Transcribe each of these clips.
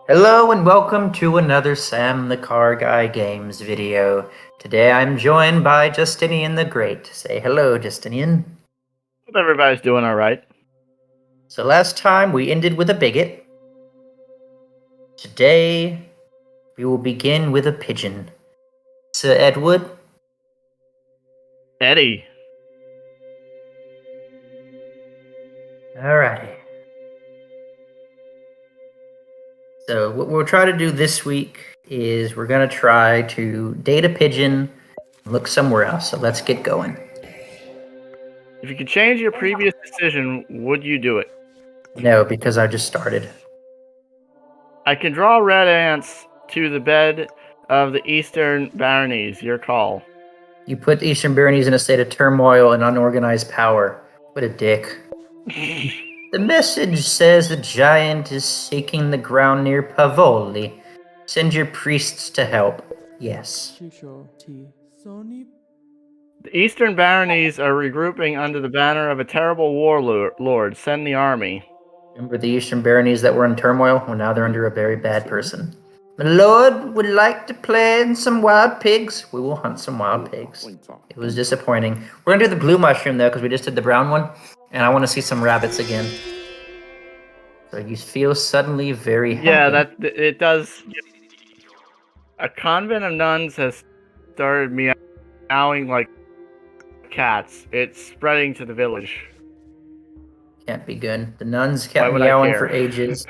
Hello and welcome to another Sam the Car Guy Games video. Today I'm joined by Justinian the Great. Say hello, Justinian. Hope everybody's doing all right. So last time we ended with a bigot. Today we will begin with a pigeon. Sir Edward? Eddie. Alrighty. So what we'll try to do this week is we're going to try to date a pigeon and look somewhere else. So let's get going. If you could change your previous decision, would you do it? No, because I just started. I can draw red ants to the bed of the Eastern Baronies. Your call. You put the Eastern Baronies in a state of turmoil and unorganized power. What a dick. The message says the giant is shaking the ground near Pavoli. Send your priests to help. Yes. The Eastern Baronies are regrouping under the banner of a terrible warlord. Send the army. Remember the Eastern Baronies that were in turmoil? Well, now they're under a very bad person. My lord would like to play some wild pigs. We will hunt some wild pigs. It was disappointing. We're going to do the blue mushroom, though, because we just did the brown one. And I want to see some rabbits again. So you feel suddenly very happy. Yeah, it does. A convent of nuns has started meowing like cats. It's spreading to the village. Can't be good. The nuns kept Why would I meowing care? for ages.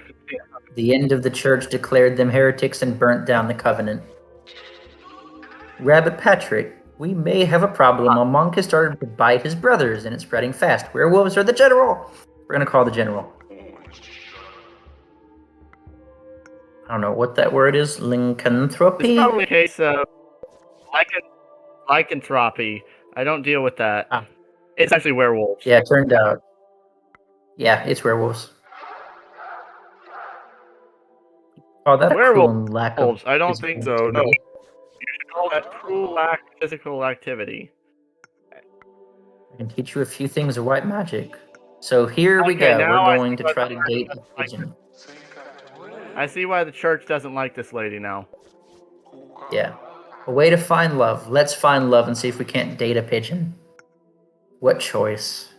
The end of the church declared them heretics and burnt down the covenant. Rabbit Patrick, we may have a problem. A monk has started to bite his brothers, and it's spreading fast. Werewolves are the general. We're going to call the general. I don't know what that word is. Lycanthropy? It's probably a case of lycanthropy. I don't deal with that. It's actually werewolves. Yeah, it turned out. Yeah, it's werewolves. Oh, that werewolves. Cool lack of I don't think so. No. You should call that cruel lack of physical activity. I can teach you a few things of white magic. So here we go. We're going to try to date a pigeon. I see why the church doesn't like this lady now. Yeah. A way to find love. Let's find love and see if we can't date a pigeon. What choice?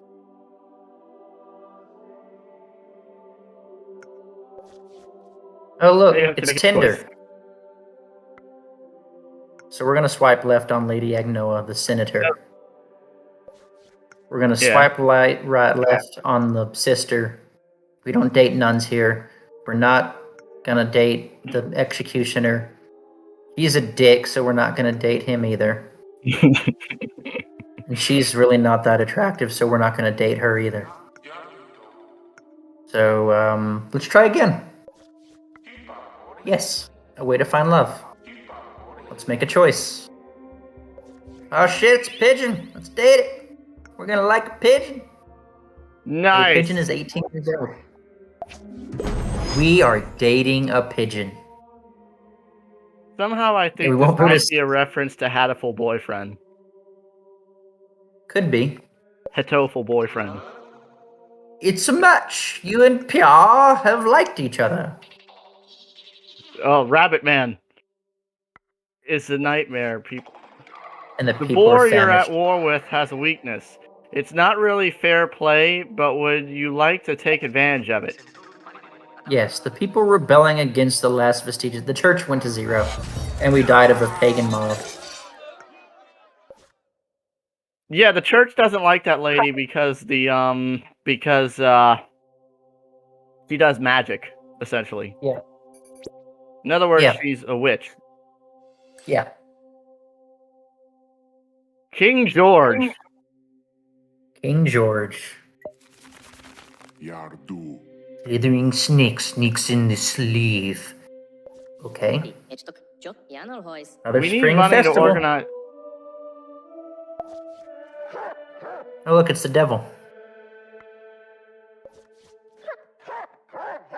Oh, look, it's Tinder. So we're going to swipe left on Lady Agnoa, the senator. Yep. We're going to swipe right, left on the sister. We don't date nuns here. We're not going to date the executioner. He's a dick, so we're not going to date him either. And she's really not that attractive, so we're not going to date her either. So, let's try again. Yes, a way to find love. Let's make a choice. Oh shit, it's a pigeon. Let's date it. We're gonna like a pigeon. Nice. The pigeon is 18 years old. We are dating a pigeon. Somehow I think this might be a reference to Hatoful Boyfriend. Could be. Hatoful Boyfriend. It's a match. You and Pierre have liked each other. Oh, Rabbit Man is a nightmare, people. And the boar you're at war with has a weakness. It's not really fair play, but would you like to take advantage of it? Yes, the people rebelling against the last vestiges. The church went to zero, and we died of a pagan mob. Yeah, the church doesn't like that lady because she does magic, essentially. Yeah. In other words, she's a witch. Yeah. King George. King George. Slithering snake sneaks in the sleeve. Okay. Another spring festival. To organize. Oh, look, it's the devil.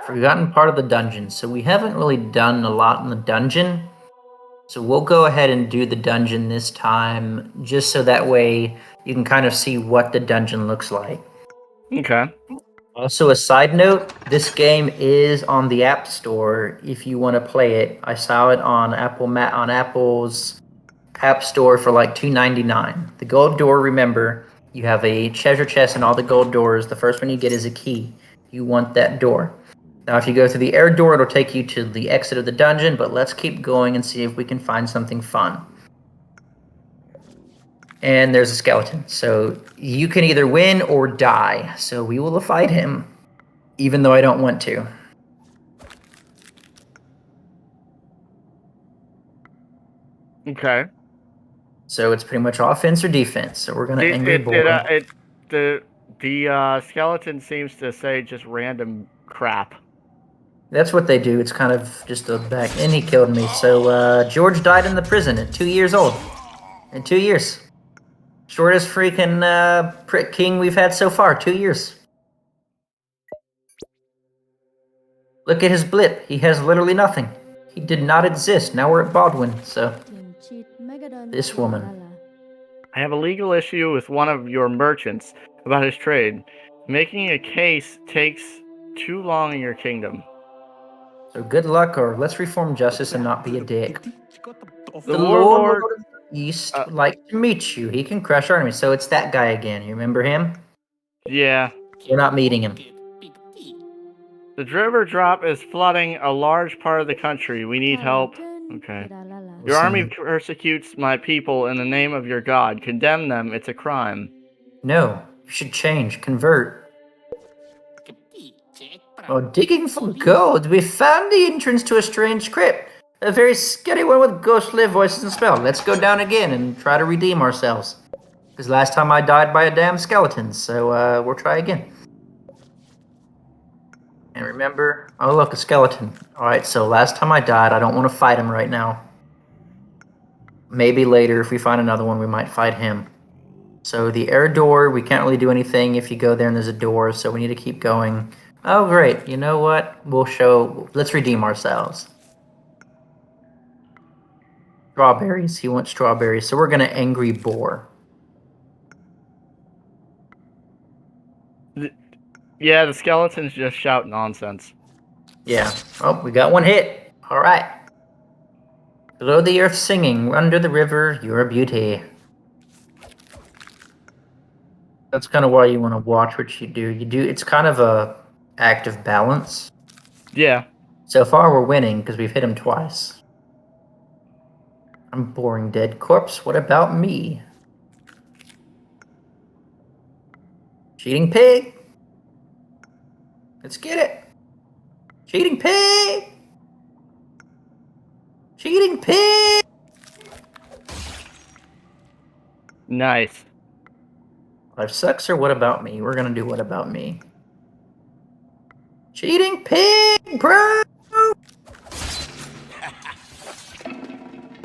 Forgotten part of the dungeon. So we haven't really done a lot in the dungeon. So we'll go ahead and do the dungeon this time, just so that way you can kind of see what the dungeon looks like. Okay. Also, a side note, this game is on the App Store if you want to play it. I saw it on Apple's App Store for like $2.99. The gold door, remember, you have a treasure chest and all the gold doors. The first one you get is a key. You want that door. Now, if you go through the air door, it'll take you to the exit of the dungeon, but let's keep going and see if we can find something fun. And there's a skeleton. So you can either win or die. So we will fight him, even though I don't want to. Okay. So it's pretty much offense or defense. So we're gonna angry boy. The skeleton seems to say just random crap. That's what they do. It's kind of just a back. And he killed me. So George died in the prison at 2 years old. In 2 years. Shortest freaking prick king we've had so far. 2 years. Look at his blip. He has literally nothing. He did not exist. Now we're at Baldwin. So this woman. I have a legal issue with one of your merchants about his trade. Making a case takes too long in your kingdom. So good luck, or let's reform justice and not be a dick. The warlord of the East would like to meet you. He can crush our enemies. So it's that guy again. You remember him? Yeah. We're not meeting him. The river drop is flooding a large part of the country. We need help. Okay. Your army persecutes my people in the name of your god. Condemn them. It's a crime. No. You should change. Convert. Oh, digging for gold. We found the entrance to a strange crypt. A very scary one with ghostly voices and spells. Let's go down again and try to redeem ourselves. Because last time I died by a damn skeleton. So we'll try again. And remember, oh look, a skeleton. Alright, so last time I died, I don't want to fight him right now. Maybe later, if we find another one, we might fight him. So the air door, we can't really do anything if you go there and there's a door, so we need to keep going. Oh great, you know what? Let's redeem ourselves. Strawberries, he wants strawberries, so we're gonna angry boar. Yeah, the skeletons just shout nonsense. Yeah. Oh, we got one hit. Alright. Below the earth singing, under the river, you're a beauty. That's kind of why you want to watch what you do. It's kind of a act of balance. Yeah. So far we're winning because we've hit him twice. I'm boring dead corpse. What about me? Cheating pig. Let's get it. Cheating pig. Cheating pig. Nice. Life sucks, or what about me? We're gonna do what about me. Cheating pig, bro.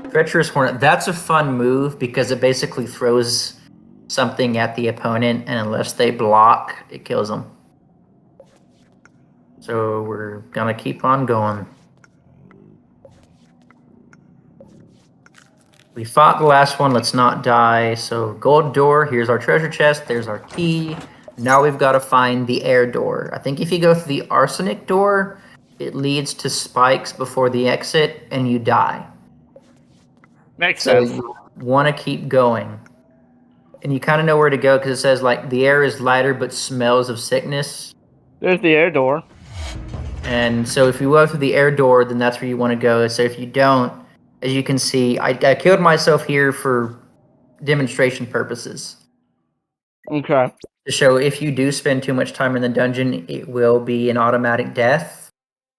Treacherous Hornet. That's a fun move because it basically throws something at the opponent, and unless they block, it kills them. So we're gonna keep on going. We fought the last one, let's not die. So gold door, here's our treasure chest, there's our key. Now we've got to find the air door. I think if you go through the arsenic door, it leads to spikes before the exit and you die. Makes sense. So you want to keep going. And you kind of know where to go because it says like the air is lighter but smells of sickness. There's the air door. And so if you go through the air door, then that's where you want to go. So if you don't, as you can see, I killed myself here for demonstration purposes. Okay. To show if you do spend too much time in the dungeon, it will be an automatic death.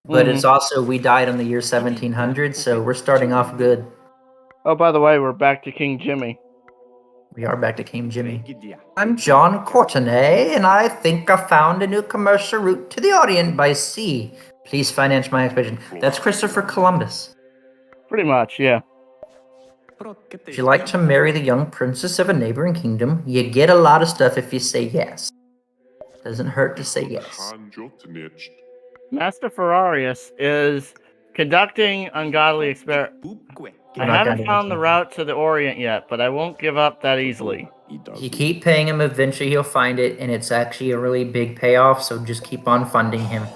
But it's also, we died in the year 1700, so we're starting off good. Oh, by the way, we're back to King Jimmy. We are back to King Jimmy. I'm John Courtenay, and I think I found a new commercial route to the Orient by sea. Please finance my expedition. That's Christopher Columbus. Pretty much, yeah. If you like to marry the young princess of a neighboring kingdom, you get a lot of stuff if you say yes. Doesn't hurt to say yes. Master Ferrarius is conducting ungodly experiments. I haven't found the route to the Orient yet, but I won't give up that easily. If you keep paying him, eventually he'll find it, and it's actually a really big payoff, so just keep on funding him.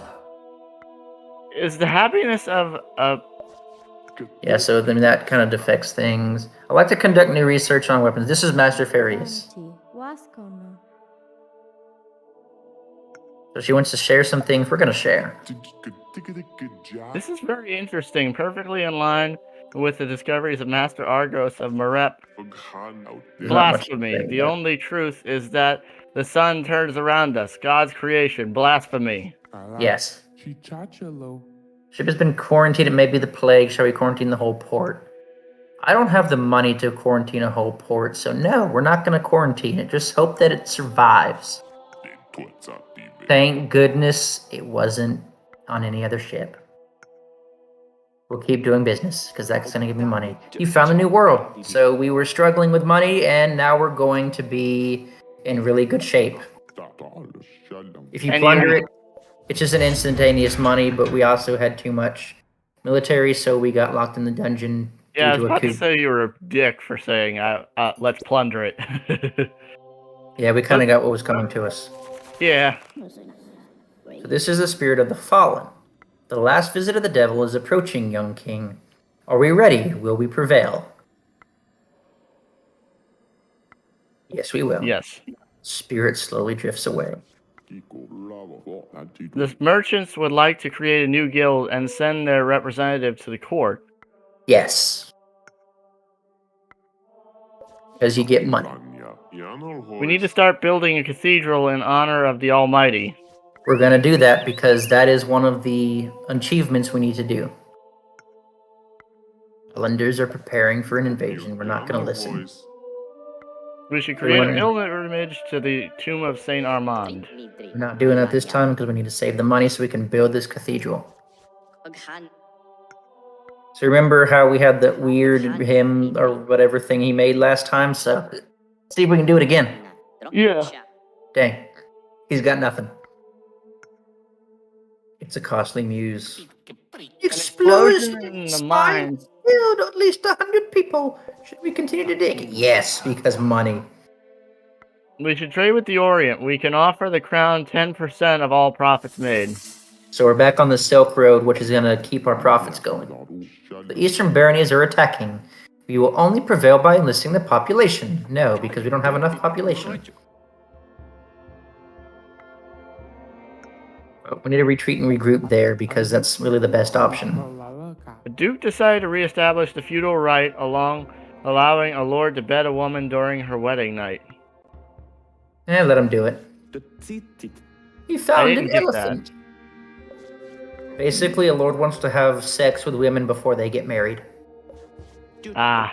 Is the happiness of a... Yeah, so then that kind of defects things. I like to conduct new research on weapons. This is Master Farius. So she wants to share some things. We're going to share. This is very interesting, perfectly in line with the discoveries of Master Argos of Marep. Blasphemy. The only truth is that the sun turns around us. God's creation. Blasphemy. Yes. Ship has been quarantined. It may be the plague. Shall we quarantine the whole port? I don't have the money to quarantine a whole port, so no, we're not going to quarantine it. Just hope that it survives. Thank goodness it wasn't on any other ship. We'll keep doing business, because that's going to give me money. You found the new world. So we were struggling with money, and now we're going to be in really good shape. If you plunder it, it's just an instantaneous money, but we also had too much military, so we got locked in the dungeon. Yeah, I was about to say you were a dick for saying, let's plunder it. Yeah, we kind of got what was coming to us. Yeah. So this is the spirit of the fallen. The last visit of the devil is approaching, young king. Are we ready? Will we prevail? Yes, we will. Yes. Spirit slowly drifts away. The merchants would like to create a new guild and send their representative to the court. Yes. Because you get money. We need to start building a cathedral in honor of the Almighty. We're going to do that because that is one of the achievements we need to do. Islanders are preparing for an invasion. We're not going to listen. We should create a pilgrimage to the tomb of Saint Armand. We're not doing that this time because we need to save the money so we can build this cathedral. So remember how we had that weird hymn or whatever thing he made last time? So see if we can do it again. Yeah. Dang. He's got nothing. It's a costly muse. Explosion in the mine killed at least 100 people. Should we continue to dig? Yes, because money. We should trade with the Orient. We can offer the crown 10% of all profits made. So we're back on the Silk Road, which is going to keep our profits going. The Eastern Baronies are attacking. We will only prevail by enlisting the population. No, because we don't have enough population. We need to retreat and regroup there because that's really the best option. The Duke decided to reestablish the feudal right allowing a lord to bed a woman during her wedding night. Let him do it. He found an elephant. Basically, a lord wants to have sex with women before they get married. Ah.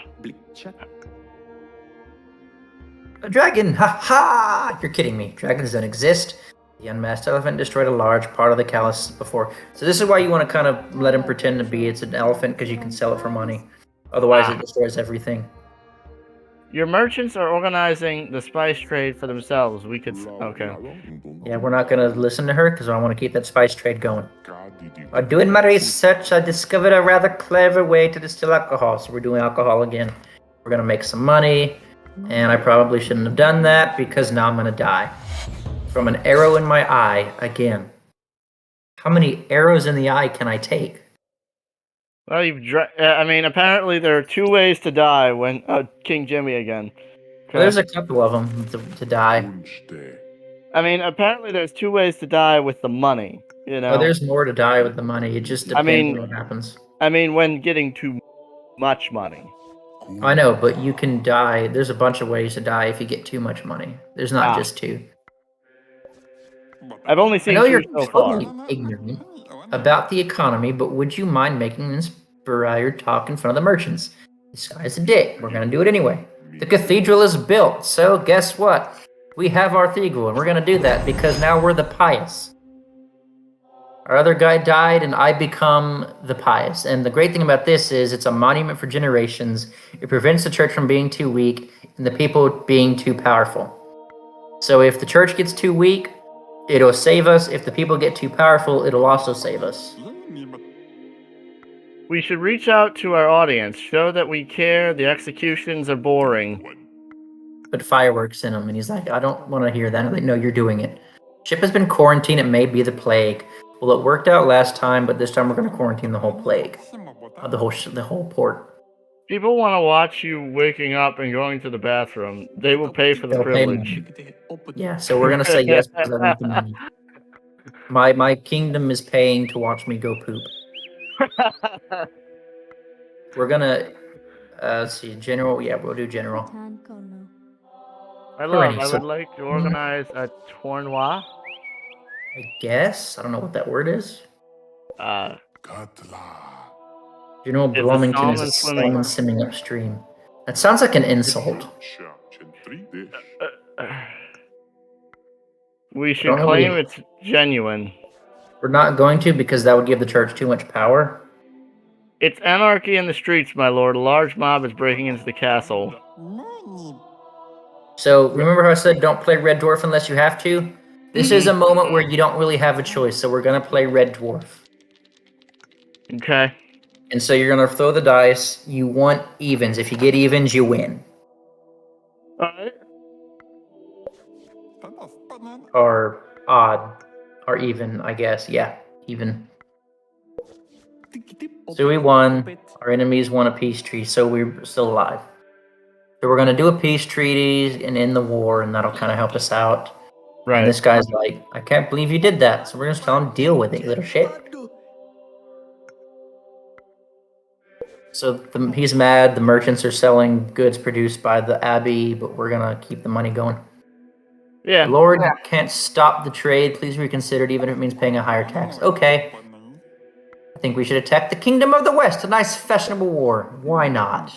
A dragon! Ha ha! You're kidding me. Dragons don't exist. The unmasked elephant destroyed a large part of the callus before. So this is why you want to kind of let him pretend to be it's an elephant, because you can sell it for money. Otherwise, it destroys everything. Your merchants are organizing the spice trade for themselves. We could... Okay. Yeah, we're not going to listen to her, because I want to keep that spice trade going. While doing my research, I discovered a rather clever way to distill alcohol. So we're doing alcohol again. We're going to make some money. And I probably shouldn't have done that, because now I'm going to die. From an arrow in my eye, again. How many arrows in the eye can I take? Well, I mean, apparently there are two ways to die when... King Jimmy again. Well, there's a couple of them to die. I mean, apparently there's two ways to die with the money, you know? Oh, there's more to die with the money. It just depends on what happens. I mean, when getting too much money. I know, but you can die. There's a bunch of ways to die if you get too much money. There's not just two. I've only seen two so far. Ignorant about the economy, but would you mind making an inspired talk in front of the merchants? This guy's a dick. We're going to do it anyway. The cathedral is built, so guess what? We have our cathedral, and we're going to do that because now we're the pious. Our other guy died, and I become the pious. And the great thing about this is it's a monument for generations. It prevents the church from being too weak and the people being too powerful. So if the church gets too weak, it'll save us. If the people get too powerful, it'll also save us. We should reach out to our audience, show that we care. The executions are boring. put fireworks in them, and he's like, I don't want to hear that. I'm like, no, you're doing it. Ship has been quarantined. It may be the plague. Well, it worked out last time, but this time we're going to quarantine the whole plague, the whole port. People want to watch you waking up and going to the bathroom. They will pay for the They'll pay privilege. Yeah, so we're going to say yes because I want the money. My kingdom is paying to watch me go poop. We're going to, let's see, general. Yeah, we'll do general. I would like to organize a tournoi. I guess. I don't know what that word is. General Bloomington is a salmon swimming upstream. That sounds like an insult. We should claim it's genuine. We're not going to because that would give the church too much power. It's anarchy in the streets, my lord. A large mob is breaking into the castle. So remember how I said don't play Red Dwarf unless you have to? This is a moment where you don't really have a choice, so we're going to play Red Dwarf. Okay. And so you're going to throw the dice. You want evens. If you get evens, you win. Alright. Or odd. Or even, I guess. Yeah, even. So we won. Our enemies won a peace treaty, so we're still alive. So we're going to do a peace treaty and end the war, and that'll kind of help us out. Right. And this guy's like, I can't believe you did that. So we're going to tell him, deal with it, you little shit. So he's mad. The merchants are selling goods produced by the abbey, but we're going to keep the money going. Yeah. The Lord can't stop the trade. Please reconsider it, even if it means paying a higher tax. Okay. I think we should attack the Kingdom of the West. A nice fashionable war. Why not?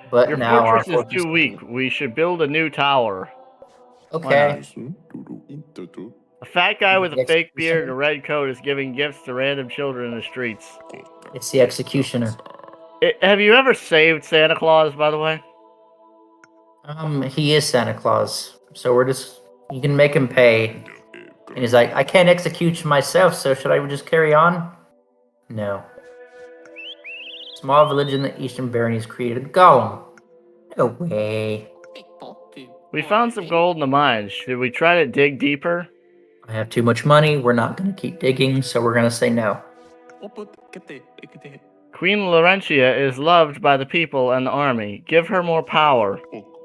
But your now fortress is too weak. We should build a new tower. Okay. A fat guy with a fake beard and a red coat is giving gifts to random children in the streets. It's the executioner. Have you ever saved Santa Claus, by the way? He is Santa Claus. So you can make him pay. And he's like, I can't execute myself, so should I just carry on? No. Small village in the eastern baronies created a golem. No way. We found some gold in the mines. Should we try to dig deeper? I have too much money. We're not going to keep digging, so we're going to say no. Queen Laurentia is loved by the people and the army. Give her more power.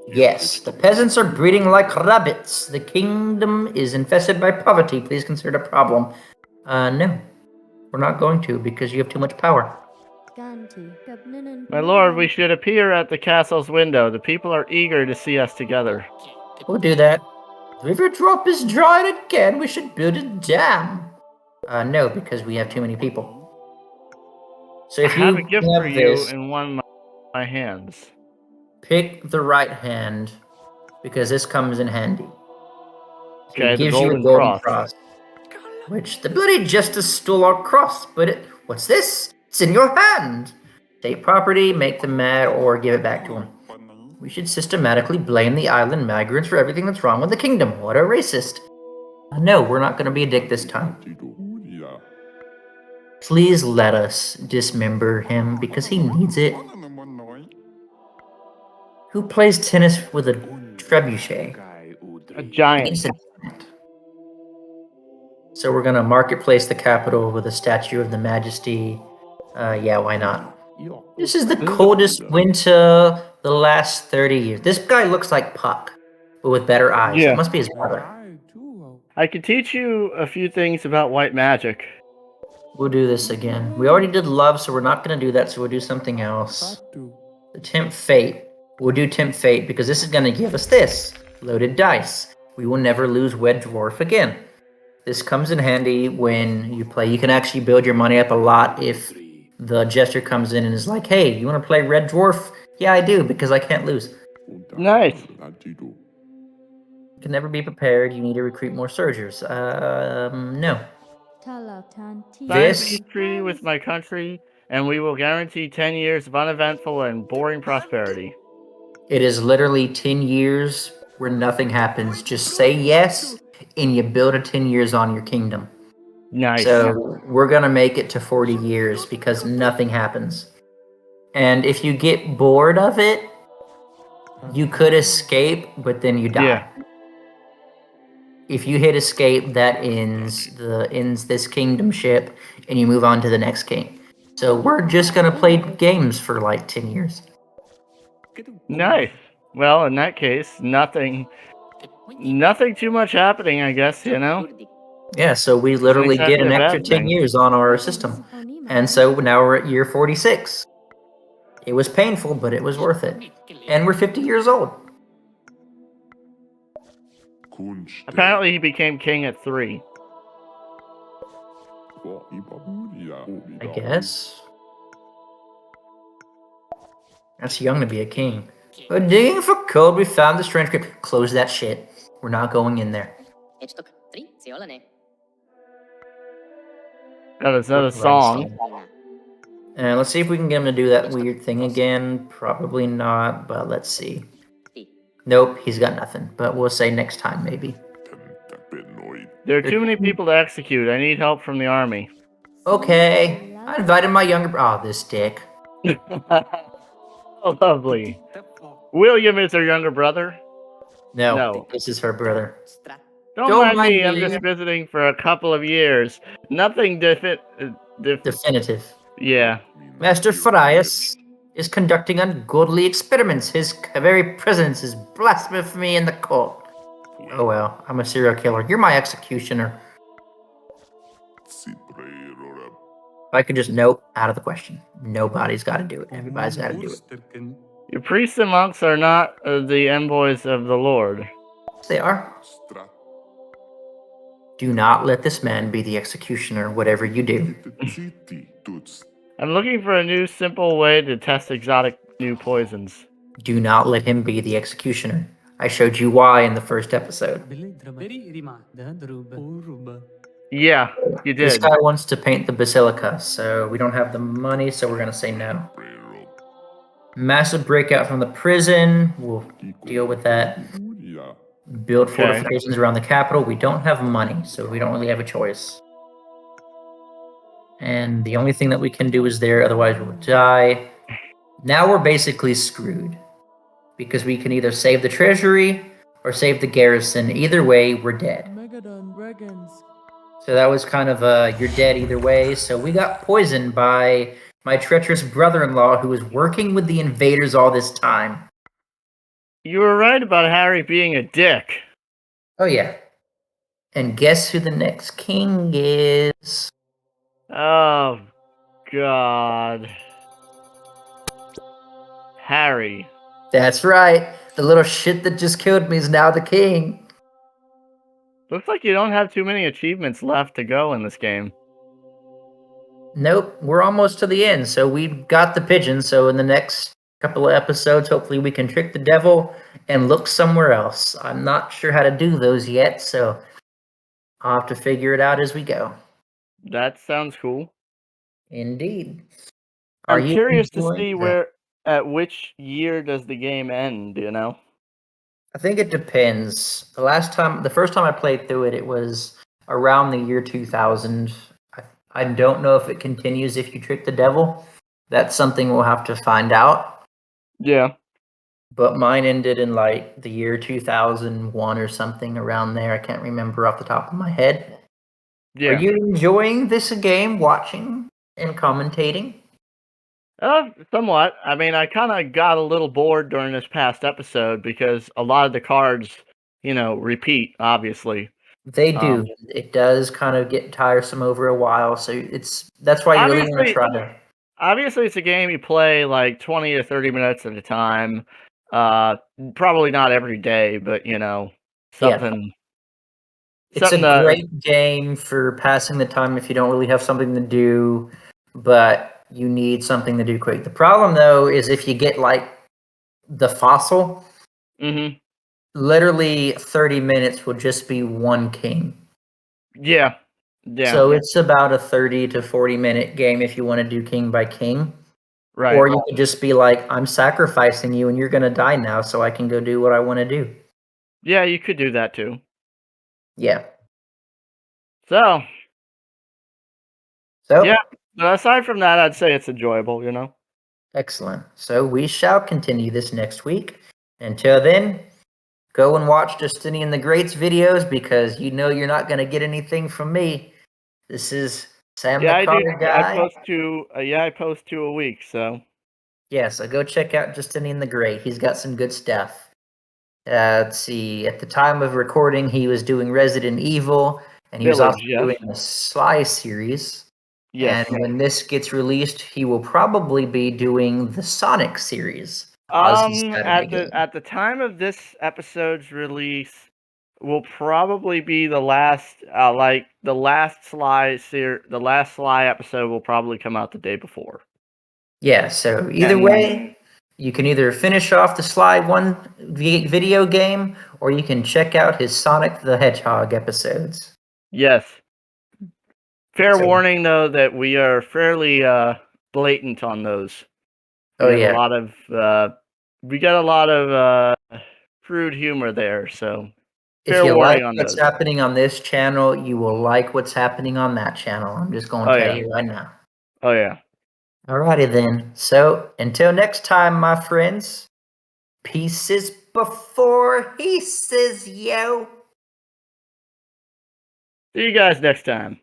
Yes, the peasants are breeding like rabbits. The kingdom is infested by poverty. Please consider it a problem. No. We're not going to because you have too much power. My lord, we should appear at the castle's window. The people are eager to see us together. We'll do that. The river drop is dried again. We should build a dam. No, because we have too many people. So if I have a gift for you in one of my hands. Pick the right hand, because this comes in handy. So okay, it gives you a golden cross. Which the bloody jester stole our cross, but what's this? It's in your hand. Take property, make them mad, or give it back to them. We should systematically blame the island migrants for everything that's wrong with the kingdom. What a racist. No, we're not going to be a dick this time. Please let us dismember him because he needs it. Who plays tennis with a trebuchet? A giant. So we're going to marketplace the capital with a statue of the Majesty. Yeah, why not? This is the coldest winter the last 30 years. This guy looks like Puck, but with better eyes. Yeah. It must be his brother. I can teach you a few things about white magic. We'll do this again. We already did love, so we're not going to do that, so we'll do something else. The Tempt Fate. We'll do Tempt Fate because this is going to give us this. Loaded dice. We will never lose Red Dwarf again. This comes in handy when you play. You can actually build your money up a lot if the jester comes in and is like, hey, you want to play Red Dwarf? Yeah, I do, because I can't lose. Nice. You can never be prepared. You need to recruit more soldiers. No. This treaty with my country, and we will guarantee 10 years of uneventful and boring prosperity. It is literally 10 years where nothing happens. Just say yes, and you build a 10 years on your kingdom. Nice. So we're going to make it to 40 years because nothing happens. And if you get bored of it, You could escape, but then you die. Yeah. If you hit escape, that ends this kingdomship, and you move on to the next king. So we're just gonna play games for like 10 years. Nice. Well, in that case, nothing too much happening, I guess, you know? Yeah, so we Isn't literally get exactly an a extra bad 10 thing. years on our system. And so now we're at year 46. It was painful, but it was worth it. And we're 50 years old. Apparently, he became king at 3. I guess. That's young to be a king. But digging for code, we found the strange crypt. Close that shit. We're not going in there. That is another song. And let's see if we can get him to do that weird thing again. Probably not, but let's see. Nope, he's got nothing. But we'll say next time, maybe. There are too many people to execute. I need help from the army. Okay. I invited my younger... Oh, this dick. Oh, lovely. William is her younger brother? No, this is her brother. Don't mind me, I'm just visiting for a couple of years. Nothing definitive. Yeah. Master Farias is conducting ungodly experiments. His very presence is blasphemy in the court. Oh well, I'm a serial killer. You're my executioner. If I could just nope, out of the question. Nobody's got to do it. Everybody's got to do it. Your priests and monks are not the envoys of the Lord. They are. Do not let this man be the executioner, whatever you do. I'm looking for a new, simple way to test exotic new poisons. Do not let him be the executioner. I showed you why in the first episode. Yeah, you did. This guy wants to paint the basilica, so we don't have the money, so we're going to say no. Massive breakout from the prison. We'll deal with that. Build fortifications around the capital. We don't have money, so we don't really have a choice. And the only thing that we can do is there, otherwise we'll die. Now we're basically screwed. Because we can either save the treasury or save the garrison. Either way, we're dead. So that was kind of you're dead either way. So we got poisoned by my treacherous brother-in-law who was working with the invaders all this time. You were right about Harry being a dick. Oh, yeah. And guess who the next king is? Oh, God. Harry. That's right. The little shit that just killed me is now the king. Looks like you don't have too many achievements left to go in this game. Nope, we're almost to the end. So we've got the pigeon. So in the next couple of episodes, hopefully we can trick the devil and look somewhere else. I'm not sure how to do those yet, so I'll have to figure it out as we go. That sounds cool. Indeed. I'm curious to see at which year does the game end, you know? I think it depends. The first time I played through it, it was around the year 2000. I don't know if it continues if you trick the devil. That's something we'll have to find out. Yeah. But mine ended in like the year 2001 or something around there. I can't remember off the top of my head. Yeah. Are you enjoying this game, watching and commentating? Somewhat. I mean, I kind of got a little bored during this past episode because a lot of the cards, repeat, obviously. They do. It does kind of get tiresome over a while, so that's why you really want to try to... Obviously, it's a game you play like 20 or 30 minutes at a time. Probably not every day, but, something... Yeah. It's a great game for passing the time if you don't really have something to do, but you need something to do quick. The problem, though, is if you get, like, the fossil, literally 30 minutes will just be one king. Yeah. Yeah. So it's about a 30 to 40-minute game if you want to do king by king. Right. Or you could just be like, I'm sacrificing you and you're going to die now, so I can go do what I want to do. Yeah, you could do that, too. Yeah. So yeah, but aside from that, I'd say it's enjoyable, Excellent. So we shall continue this next week. Until then, go and watch Justinian the Great's videos because you know you're not going to get anything from me. This is Sam the Car Guy. I post 2 a week, so. Yeah, so go check out Justinian the Great. He's got some good stuff. Let's see. At the time of recording, he was doing Resident Evil, and he was also doing the Sly series. Yes. And when this gets released, he will probably be doing the Sonic series. At the time of this episode's release, will probably be the last the last Sly episode will probably come out the day before. Yeah, so either way, you can either finish off the Sly 1 video game, or you can check out his Sonic the Hedgehog episodes. Yes. Fair warning, though, that we are fairly blatant on those. We got a lot of crude humor there, so if you like what's happening on this channel, you will like what's happening on that channel. I'm just going to tell you right now. Oh, yeah. Alrighty then. So, until next time, my friends, pieces before he says yo. See you guys next time.